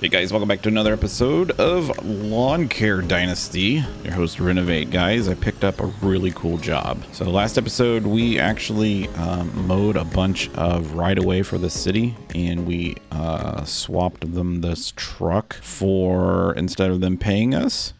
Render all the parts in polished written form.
Hey guys, welcome back to another episode of Lawncare Dynasty. Your host, Renovate. Guys, I picked up a really cool job. So last episode, we actually mowed a bunch of right-of-way for the city, and we swapped them this truck for, instead of them paying us,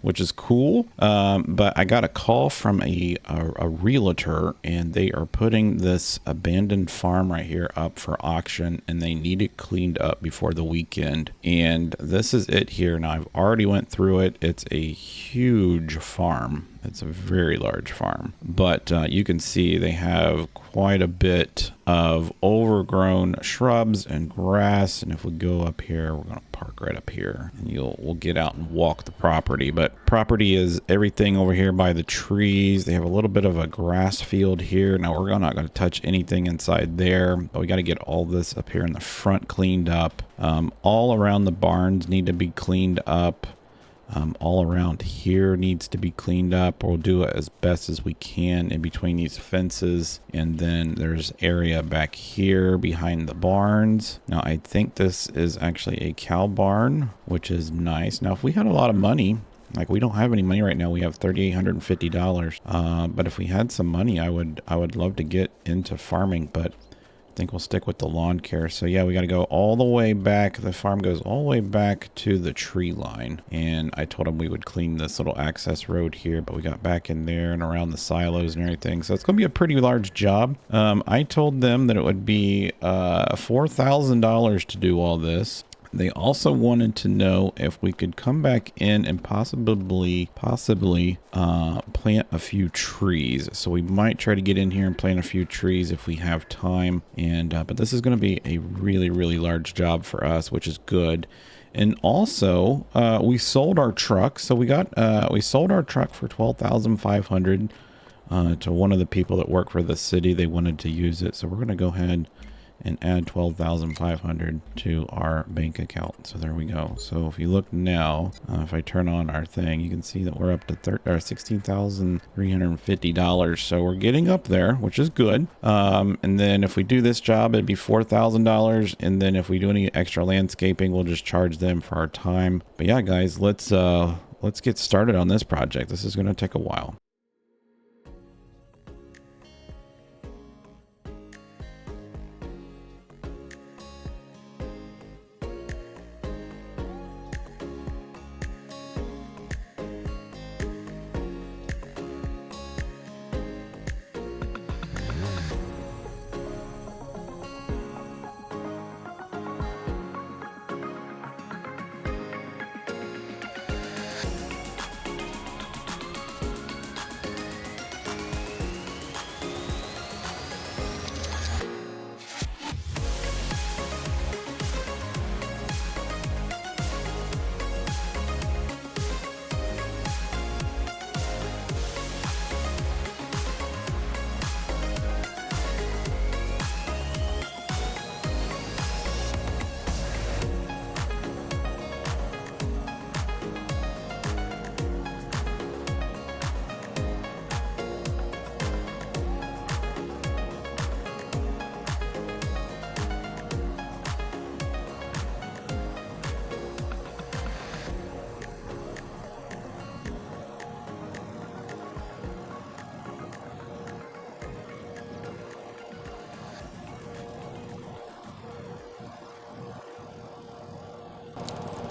which is cool. But I got a call from a realtor, and they are putting this abandoned farm right here up for auction, and they need it cleaned up before the weekend. And this is it here. Now, I've already went through it. It's a huge farm. It's a very large farm, but you can see they have quite a bit of overgrown shrubs and grass. And if we go up here, we're going to park right up here, and we'll get out and walk the property. But property is everything over here by the trees. They have a little bit of a grass field here. Now we're not going to touch anything inside there, but we got to get all this up here in the front cleaned up. All around the barns need to be cleaned up. All around here needs to be cleaned up. We'll do it as best as we can in between these fences. And then there's area back here behind the barns. Now, I think this is actually a cow barn, which is nice. Now, if we had a lot of money, like we don't have any money right now, we have $3,850. But if we had some money, I would love to get into farming, but I think we'll stick with the lawn care. So yeah, we got to go all the way back. The farm goes all the way back to the tree line. And I told him we would clean this little access road here, but we got back in there and around the silos and everything. So it's going to be a pretty large job. I told them that it would be $4,000 to do all this. They also wanted to know if we could come back in and possibly plant a few trees. So we might try to get in here and plant a few trees if we have time. And but this is going to be a really, really large job for us, which is good. And also, we sold our truck. So we sold our truck for $12,500 to one of the people that work for the city. They wanted to use it, so we're going to go ahead and add $12,500 to our bank account. So there we go. So if you look now, if I turn on our thing, you can see that we're up to $16,350. So we're getting up there, which is good. And then if we do this job, it'd be $4,000. And then if we do any extra landscaping, we'll just charge them for our time. But yeah, guys, let's get started on this project. This is going to take a while.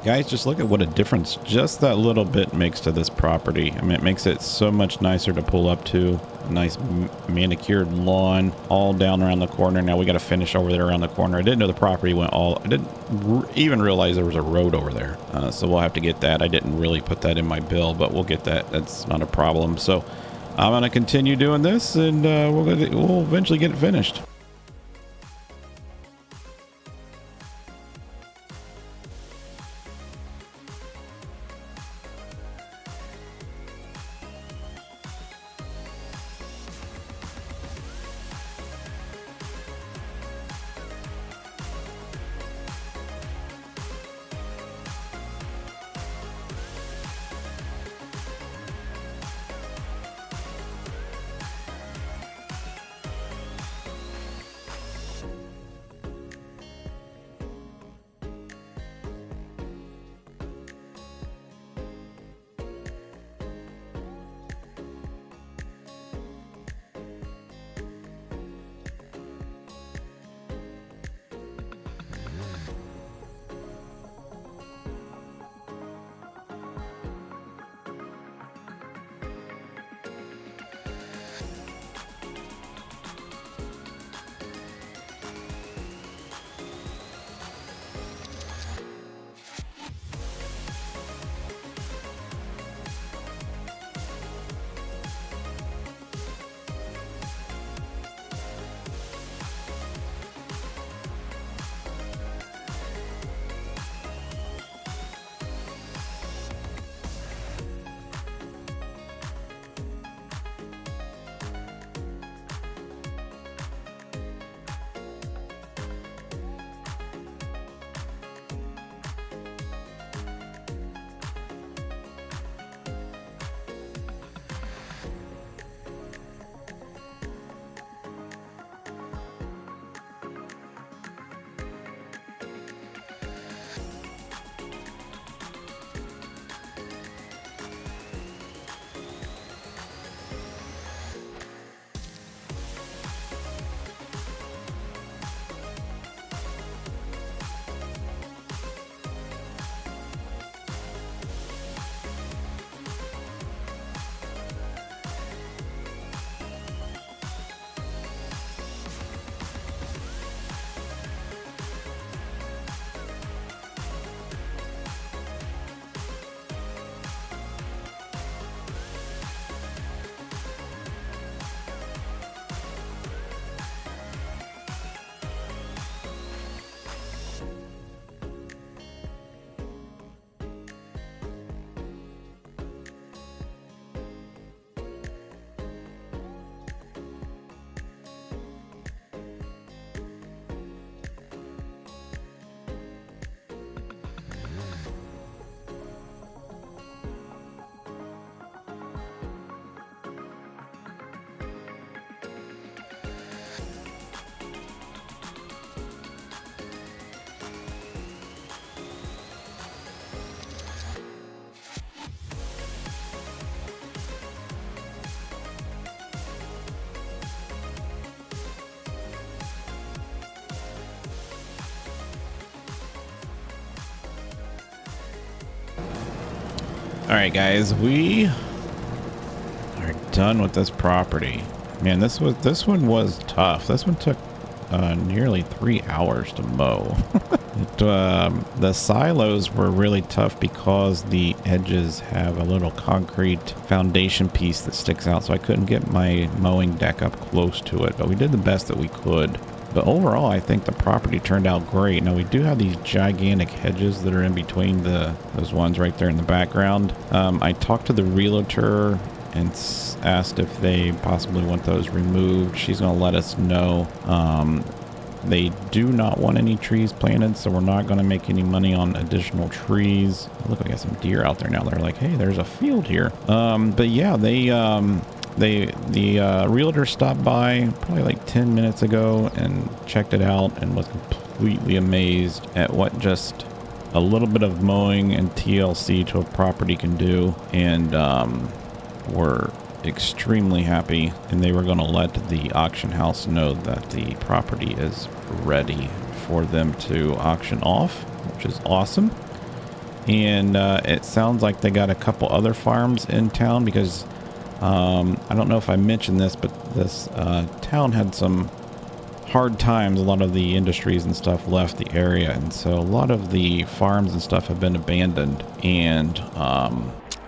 Guys, just look at what a difference just that little bit makes to this property. I mean, it makes it so much nicer to pull up to. A nice manicured lawn all down around the corner. Now we got to finish over there around the corner. I didn't know the property went all... I didn't even realize there was a road over there. So we'll have to get that. I didn't really put that in my bill, but we'll get that. That's not a problem. So I'm going to continue doing this, and we'll eventually get it finished. All right, guys, we are done with this property. Man, this one was tough. This one took nearly 3 hours to mow. The silos were really tough because the edges have a little concrete foundation piece that sticks out, so I couldn't get my mowing deck up close to it, but we did the best that we could. But overall, I think the property turned out great. Now, we do have these gigantic hedges that are in between those ones right there in the background. I talked to the realtor and asked if they possibly want those removed. She's going to let us know. They do not want any trees planted, so we're not going to make any money on additional trees. Look, I got some deer out there now. They're like, hey, there's a field here. But yeah, the realtor stopped by probably like 10 minutes ago and checked it out and was completely amazed at what just a little bit of mowing and TLC to a property can do. And we're extremely happy, and they were going to let the auction house know that the property is ready for them to auction off, which is awesome. And it sounds like they got a couple other farms in town, because I don't know if I mentioned this, but this town had some hard times. A lot of the industries and stuff left the area, and so a lot of the farms and stuff have been abandoned, and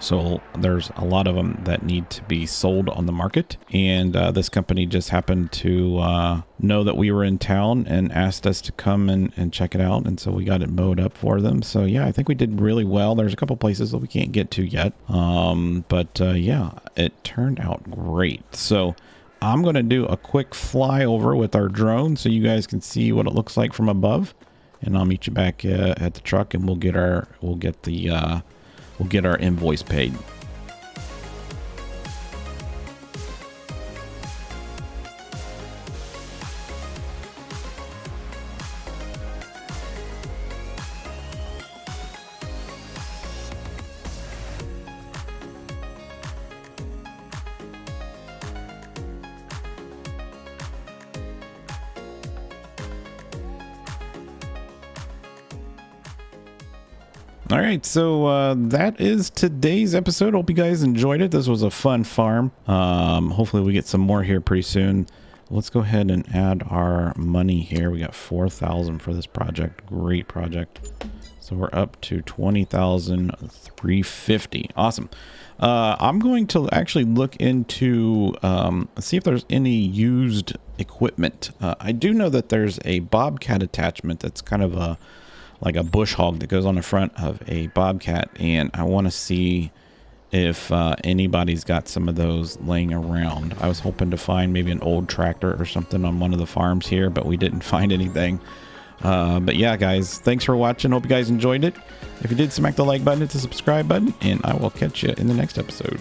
so there's a lot of them that need to be sold on the market. And this company just happened to know that we were in town and asked us to come and check it out. And so we got it mowed up for them. So yeah, I think we did really well. There's a couple places that we can't get to yet. But yeah, it turned out great. So I'm going to do a quick flyover with our drone so you guys can see what it looks like from above. And I'll meet you back at the truck, and we'll get our invoice paid. All right, so that is today's episode. Hope you guys enjoyed it. This was a fun farm. Hopefully we get some more here pretty soon. Let's go ahead and add our money here. We got 4,000 for this project. Great project. So we're up to 20,350. Awesome. I'm going to actually look into see if there's any used equipment. I do know that there's a Bobcat attachment that's kind of like a bush hog that goes on the front of a Bobcat, and I want to see if anybody's got some of those laying around. I was hoping to find maybe an old tractor or something on one of the farms here, but we didn't find anything. But yeah, guys, thanks for watching. Hope you guys enjoyed it. If you did, smack the like button, hit the subscribe button, and I will catch you in the next episode.